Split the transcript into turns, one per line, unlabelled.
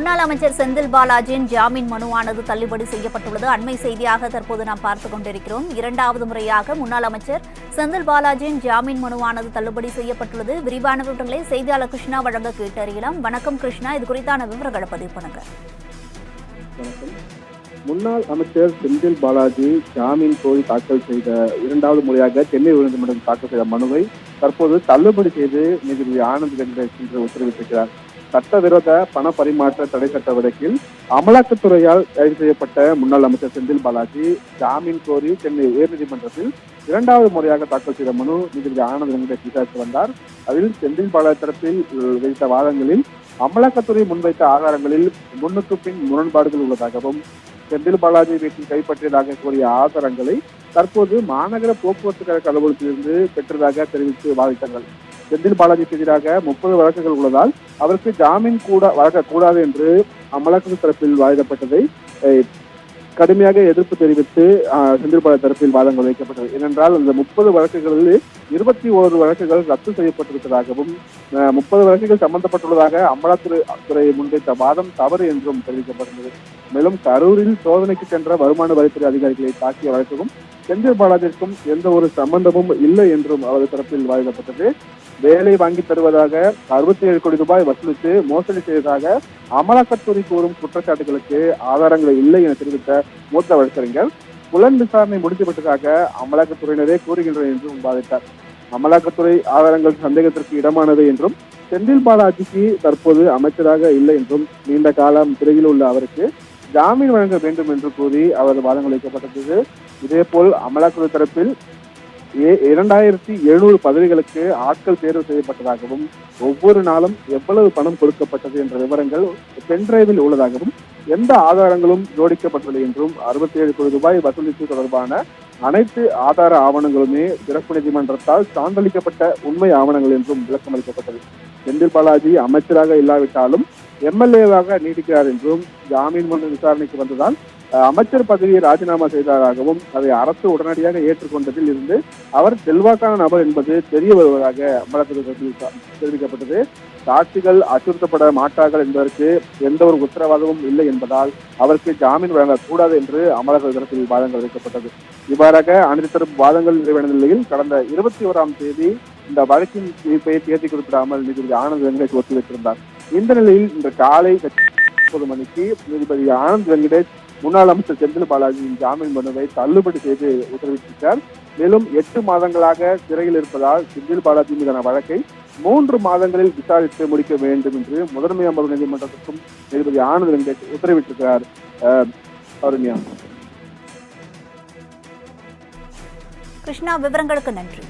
முன்னாள் அமைச்சர் செந்தில் பாலாஜியின் ஜாமீன் மனுவானது தள்ளுபடி செய்யப்பட்டுள்ளது. அண்மை செய்தியாக தற்போது நாம் பார்த்துக் கொண்டிருக்கிறோம். இரண்டாவது முறையாக முன்னாள் அமைச்சர் செந்தில் பாலாஜியின் ஜாமீன் மனுவானது தள்ளுபடி செய்யப்பட்டுள்ளது. விரிவான விவரங்களை செய்தியாளர் கிருஷ்ணா வழங்க கேட்டறியலாம். வணக்கம் கிருஷ்ணா, இது குறித்தான விவரங்களை பதிவு பண்ணுங்க.
முன்னாள் அமைச்சர் செந்தில் பாலாஜி ஜாமீன் கோரி தாக்கல் செய்த இரண்டாவது முறையாக சென்னை உயர்நீதிமன்றம் தாக்கல் செய்த மனுவை தற்போது தள்ளுபடி செய்து நீதிபதி ஆனந்த் வெங்கடேஷ் என்று உத்தரவிட்டிருக்கிறார். சட்டவிரோத பண பரிமாற்ற தடை சட்ட வழக்கில் அமலாக்கத்துறையால் கைது செய்யப்பட்ட முன்னாள் அமைச்சர் செந்தில் பாலாஜி ஜாமீன் கோரி சென்னை உயர்நீதிமன்றத்தில் இரண்டாவது முறையாக தாக்கல் செய்த மனு நீதிபதி ஆனந்த் வெங்கடேஷ் விசாரித்து வந்தார். அதில் செந்தில் பாலாஜி தரப்பில் வைத்த வாதங்களில் அமலாக்கத்துறை முன்வைத்த ஆதாரங்களில் முன்னுக்கு பின் முரண்பாடுகள் உள்ளதாகவும் செந்தில் பாலாஜி வீட்டில் கைப்பற்றியதாக கூறிய ஆதாரங்களை தற்போது மாநகர போக்குவரத்து கழக அலுவலகத்திலிருந்து பெற்றதாக தெரிவித்து வாதிட்டார்கள். செந்தில் பாலாஜிக்கு எதிராக 30 வழக்குகள் உள்ளதால் அவருக்கு ஜாமீன் வழங்கக்கூடாது என்று அமலாக்கத்துறை தரப்பில் வாதிடப்பட்டதை கடுமையாக எதிர்ப்பு தெரிவித்து செந்தில் பாலாஜி தரப்பில் வாதங்கள் வைக்கப்பட்டது. ஏனென்றால் அந்த 30 வழக்குகளில் 21 வழக்குகள் ரத்து செய்யப்பட்டிருப்பதாகவும் 30 வழக்குகள் சம்பந்தப்பட்டுள்ளதாக அமலாக்கத்துறை முன்வைத்த வாதம் தவறு என்றும் தெரிவிக்கப்பட்டது. மேலும் கரூரில் சோதனைக்கு சென்ற வருமான வரித்துறை அதிகாரிகளை தாக்கிய வழக்குக்கும் செந்தில் பாலாஜிக்கும் எந்த ஒரு சம்பந்தமும் இல்லை என்றும் அவரது தரப்பில் வாதிடப்பட்டது. வேலை வாங்கி தருவதாக 67 கோடி ரூபாய் வசூலித்து மோசடி செய்ததாக அமலாக்கத்துறை கூறும் குற்றச்சாட்டுகளுக்கு ஆதாரங்கள் இல்லை என தெரிவித்த மூத்த வழக்கறிஞர் புலன் விசாரணை முடிந்துவிட்டதாக அமலாக்கத்துறையினரே கூறுகின்றனர் என்றும் வாதிட்டார். அமலாக்கத்துறை ஆதாரங்கள் சந்தேகத்திற்கு இடமானது என்றும் செந்தில் பாலாஜிக்கு தற்போது அமைச்சராக இல்லை என்றும் நீண்ட காலம் சிறையில் உள்ள அவருக்கு ஜாமீன் வழங்க வேண்டும் என்று கூறி அவரது வாதங்கள் வைக்கப்பட்டது. இதேபோல் அமலாக்கத்துறை தரப்பில் 2700 பதவிகளுக்கு ஆட்கள் தேர்வு செய்யப்பட்டதாகவும் ஒவ்வொரு நாளும் எவ்வளவு பணம் கொடுக்கப்பட்டது என்ற விவரங்கள் பென்டிரைவில் உள்ளதாகவும் எந்த ஆதாரங்களும் ஜோடிக்கப்பட்டுள்ளது என்றும் 67 கோடி ரூபாய் வசூலிப்பு தொடர்பான அனைத்து ஆதார ஆவணங்களுமே சிறப்பு நீதிமன்றத்தால் சான்றளிக்கப்பட்ட உண்மை ஆவணங்கள் என்றும் விளக்கம் அளிக்கப்பட்டது. செந்தில் பாலாஜி அமைச்சராக இல்லாவிட்டாலும் எம்எல்ஏவாக நீடிக்கிறார் என்றும் ஜாமீன் மனு விசாரணைக்கு வந்ததால் அமைச்சர் பதவியை ராஜினாமா செய்ததாகவும் அதை அரசு உடனடியாக ஏற்றுக்கொண்டதில் இருந்து அவர் செல்வாக்கான நபர் என்பது தெரிய வருவதாக அமலாக்கத்துறை தெரிவிக்கப்பட்டது. சாட்சிகள் அச்சுறுத்தப்பட மாட்டார்கள் என்பதற்கு எந்த ஒரு உத்தரவாதமும் இல்லை என்பதால் அவருக்கு ஜாமீன் வழங்கக்கூடாது என்று அமலாக்கத்துறை தரப்பில் வாதங்கள் வைக்கப்பட்டது. இவ்வாறாக அனைத்து தரப்பு வாதங்கள் நிறைவடைந்த நிலையில் கடந்த 21ஆம் தேதி இந்த வழக்கின் தீர்ப்பை தேதி குறிப்பிடாமல் நீதிபதி ஆனந்த் வெங்கடேஷ் ஒத்திவைத்திருந்தார். இந்த நிலையில் இன்று காலை 9 மணிக்கு நீதிபதி ஆனந்த் வெங்கடேஷ் முன்னாள் அமைச்சர் செந்தில் பாலாஜியின் ஜாமீன் மனுவை தள்ளுபடி செய்து உத்தரவிட்டிருக்கிறார். மேலும் 8 மாதங்களாக சிறையில் இருப்பதால் செந்தில் பாலாஜி மீதான வழக்கை 3 மாதங்களில் விசாரித்து முடிக்க வேண்டும் என்று முதன்மை அமர்வு நீதிமன்றத்திற்கும் நீதிபதி ஆனந்த் வெங்கடேஷ் உத்தரவிட்டிருக்கிறார்.
கிருஷ்ணா, விவரங்களுக்கு நன்றி.